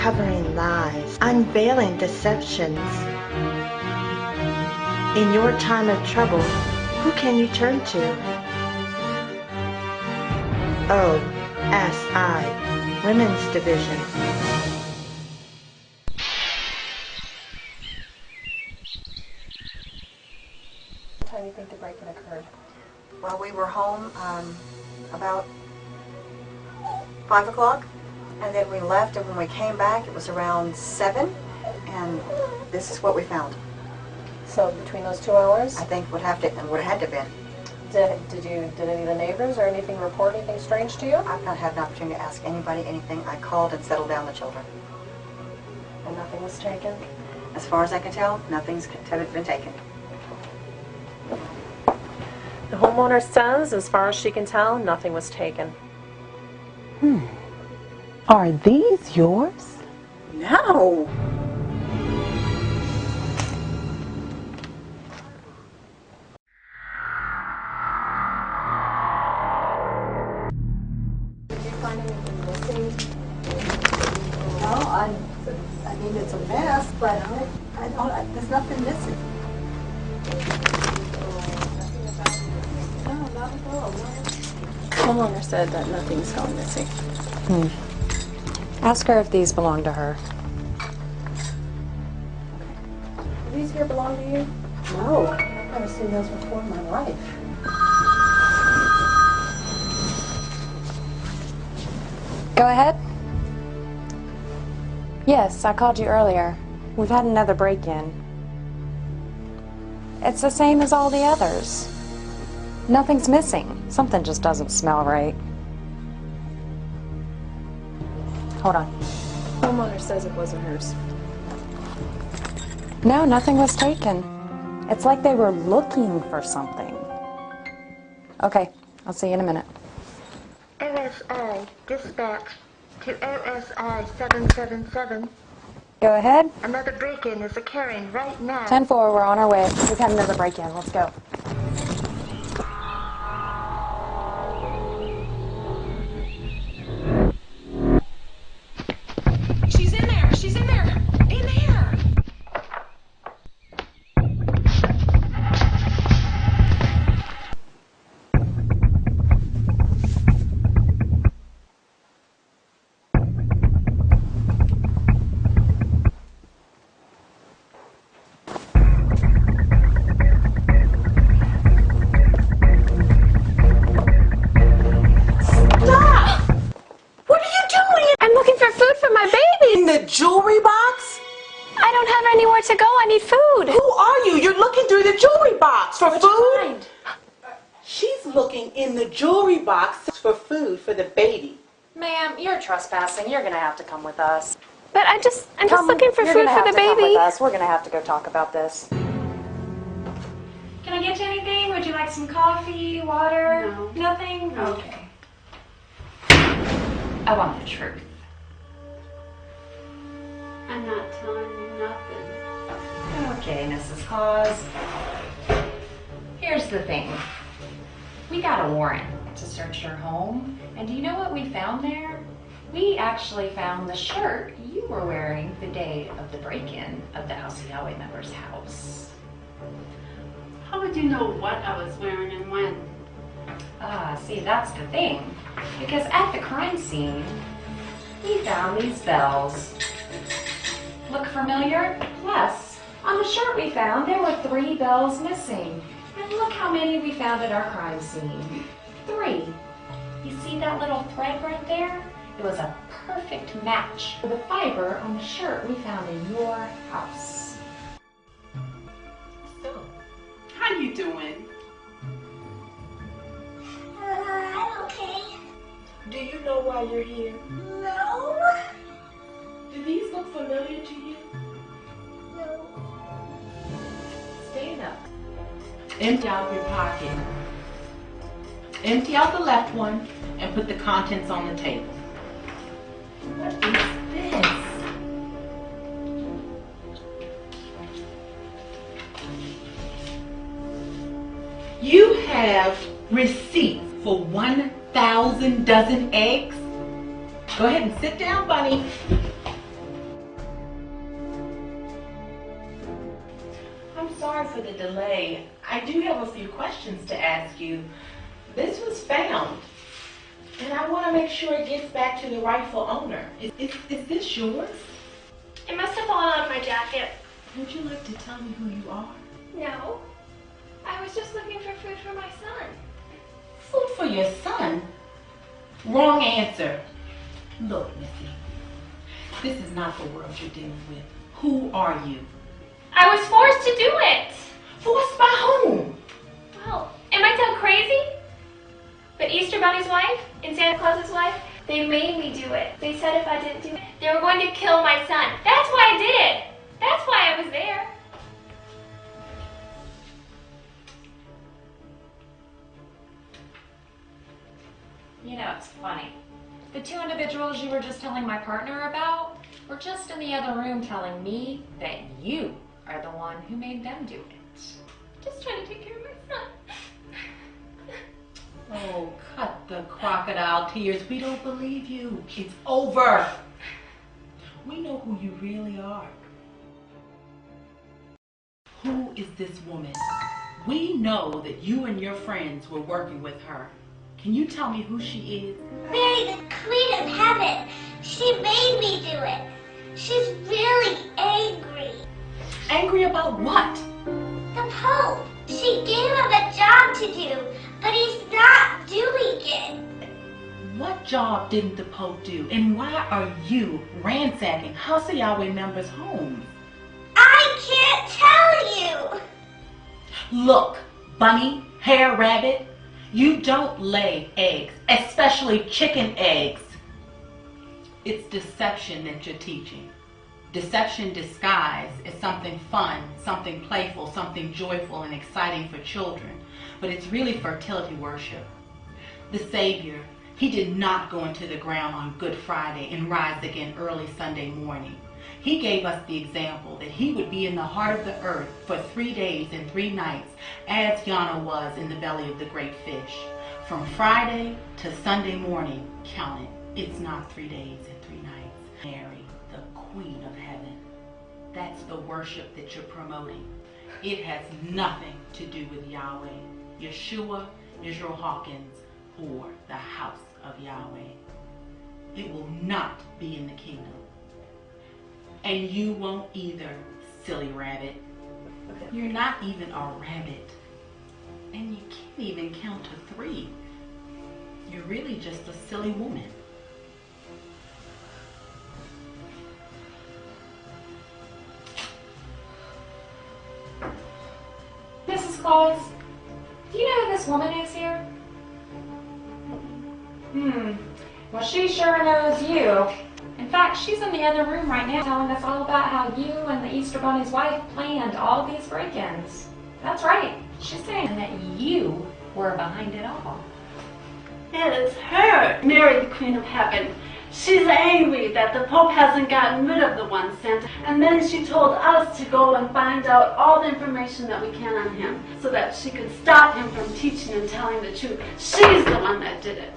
uncovering lies, unveiling deceptions. In your time of trouble, who can you turn to? OSI, Women's Division. What time do you think the break-in occurred? Well, we were home about 5 o'clock, and then we left, and when we came back, it was around 7, and this is what we found. So between those 2 hours? I think would have to have been. Did any of the neighbors or anything report anything strange to you? I've not had an opportunity to ask anybody anything. I called and settled down the children. And nothing was taken? As far as I can tell, nothing's been taken. The homeowner says, as far as she can tell, nothing was taken. Are these yours? No! Did you find anything missing? No, I mean, it's a mess, but there's nothing missing. No, not at all. Homeowner said that nothing's gone missing. Ask her if these belong to her. Do these here belong to you? No, I've never seen those before in my life. Go ahead. Yes, I called you earlier. We've had another break-in. It's the same as all the others. Nothing's missing. Something just doesn't smell right. Hold on. Homeowner says it wasn't hers. No, nothing was taken. It's like they were looking for something. Okay, I'll see you in a minute. OSI, dispatch to OSI 777. Go ahead. Another break-in is occurring right now. 10-4, we're on our way. We've had another break-in. Let's go. She's in there! She's in there! In there! In the jewelry box? I don't have anywhere to go. I need food. Who are you? You're looking through the jewelry box for What'd food? you find? She's looking in the jewelry box for food for the baby. Ma'am, you're trespassing. You're gonna have to come with us. But I'm just looking for You're food gonna for have the to come baby. with us. We're gonna have to go talk about this. Can I get you anything? Would you like some coffee, water? No. Nothing? Okay. I want the truth. I'm not telling you nothing. Okay, Mrs. Claus. Here's the thing. We got a warrant to search your home, and do you know what we found there? We actually found the shirt you were wearing the day of the break-in of the House of Yahweh member's house. How would you know what I was wearing and when? See, that's the thing. Because at the crime scene, we found these bells. Look familiar? Plus, on the shirt we found, there were 3 bells missing. And look how many we found at our crime scene. 3. You see that little thread right there? It was a perfect match for the fiber on the shirt we found in your house. So, how you doing? I'm okay. Do you know why you're here? No. Do these look familiar to you? No. Stand up. Empty out your pocket. Empty out the left one and put the contents on the table. What is this? You have receipts for 1,000 dozen eggs? Go ahead and sit down, Bunny. for the delay. I do have a few questions to ask you. This was found, and I want to make sure it gets back to the rightful owner. Is this yours? It must have fallen out of my jacket. Would you like to tell me who you are? No. I was just looking for food for my son. Food for your son? Wrong answer. Look, Missy, this is not the world you're dealing with. Who are you? I was forced to do it. Forced by whom? Well, am I so crazy? But Easter Bunny's wife and Santa Claus's wife, they made me do it. They said if I didn't do it, they were going to kill my son. That's why I did it. That's why I was there. You know, it's funny. The two individuals you were just telling my partner about were just in the other room telling me that you are the one who made them do it. Just trying to take care of my son. Oh, cut the crocodile tears. We don't believe you. It's over. We know who you really are. Who is this woman? We know that you and your friends were working with her. Can you tell me who she is? Mary, the Queen of Heaven. She made me do it. She's really angry. Angry about what? The Pope. She gave him a job to do, but he's not doing it. What job didn't the Pope do? And why are you ransacking House of Yahweh members' homes? I can't tell you. Look, bunny, hare, rabbit, you don't lay eggs, especially chicken eggs. It's deception that you're teaching. Deception disguised as something fun, something playful, something joyful and exciting for children, but it's really fertility worship. The Savior, he did not go into the ground on Good Friday and rise again early Sunday morning. He gave us the example that he would be in the heart of the earth for 3 days and 3 nights, as Yana was in the belly of the great fish. From Friday to Sunday morning, count it. It's not 3 days and 3 nights. Mary, the Queen of Heaven. That's the worship that you're promoting. It has nothing to do with Yahweh, Yeshua, Israel Hawkins, or the house of Yahweh. It will not be in the kingdom. And you won't either, silly rabbit. You're not even a rabbit. And you can't even count to 3. You're really just a silly woman. Mrs. Claus, do you know who this woman is here? Well, she sure knows you. In fact, she's in the other room right now telling us all about how you and the Easter Bunny's wife planned all these break-ins. That's right. She's saying that you were behind it all. It is her, Mary, the Queen of Heaven. She's angry that the Pope hasn't gotten rid of the one Santa, and then she told us to go and find out all the information that we can on him so that she could stop him from teaching and telling the truth. She's the one that did it.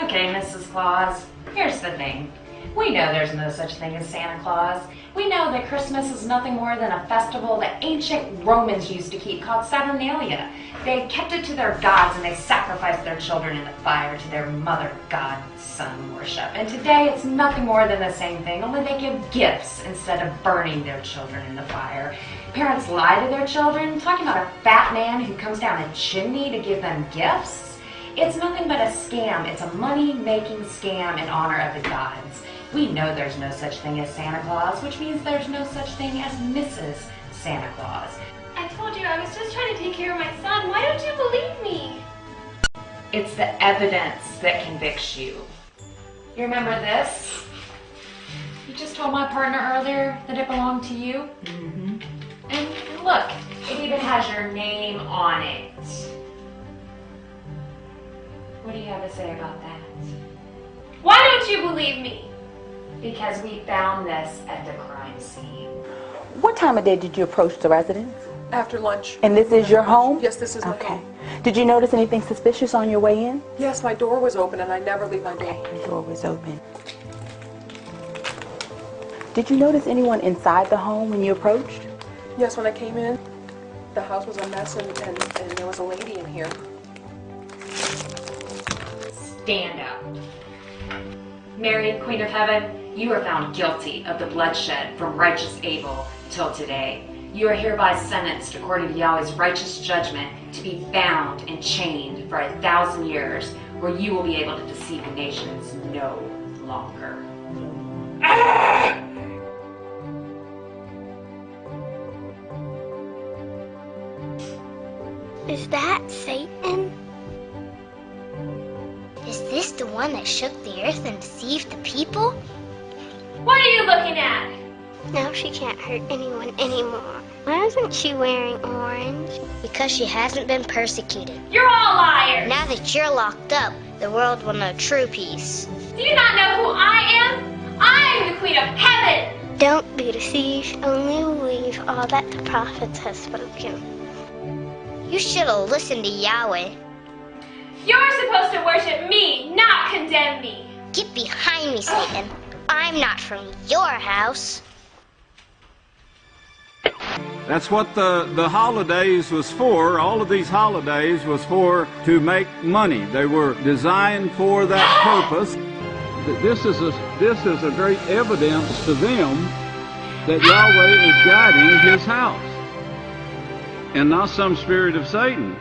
Okay, Mrs. Claus, here's the thing. We know there's no such thing as Santa Claus. We know that Christmas is nothing more than a festival that ancient Romans used to keep called Saturnalia. They kept it to their gods and they sacrificed their children in the fire to their mother god sun worship. And today it's nothing more than the same thing, only they give gifts instead of burning their children in the fire. Parents lie to their children, talking about a fat man who comes down a chimney to give them gifts. It's nothing but a scam. It's a money-making scam in honor of the gods. We know there's no such thing as Santa Claus, which means there's no such thing as Mrs. Santa Claus. I told you I was just trying to take care of my son. Why don't you believe me? It's the evidence that convicts you. You remember this? You just told my partner earlier that it belonged to you? Mm-hmm. And look, it even has your name on it. What do you have to say about that? Why don't you believe me? Because we found this at the crime scene. What time of day did you approach the residence? After lunch. And this is your home? Yes, this is my Okay. home. Did you notice anything suspicious on your way in? Yes, my door was open and I never leave my door. Okay, the door was open. Did you notice anyone inside the home when you approached? Yes, when I came in, The house was a mess and there was a lady in here. Stand up. Mary, Queen of Heaven, you are found guilty of the bloodshed from righteous Abel till today. You are hereby sentenced according to Yahweh's righteous judgment to be bound and chained for 1,000 years, where you will be able to deceive the nations no longer. Is that Satan? Is this the one that shook the earth and deceived the people? What are you looking at? Now she can't hurt anyone anymore. Why isn't she wearing orange? Because she hasn't been persecuted. You're all liars. Now that you're locked up, the world will know true peace. Do you not know who I am? I am the Queen of Heaven. Don't be deceived, only believe all that the prophets have spoken. You should have listened to Yahweh. You're supposed to worship me, not condemn me. Get behind me, Satan. I'm not from your house. That's what the holidays was for. All of these holidays was for to make money. They were designed for that purpose. This is a great evidence to them that Yahweh is guiding his house and not some spirit of Satan.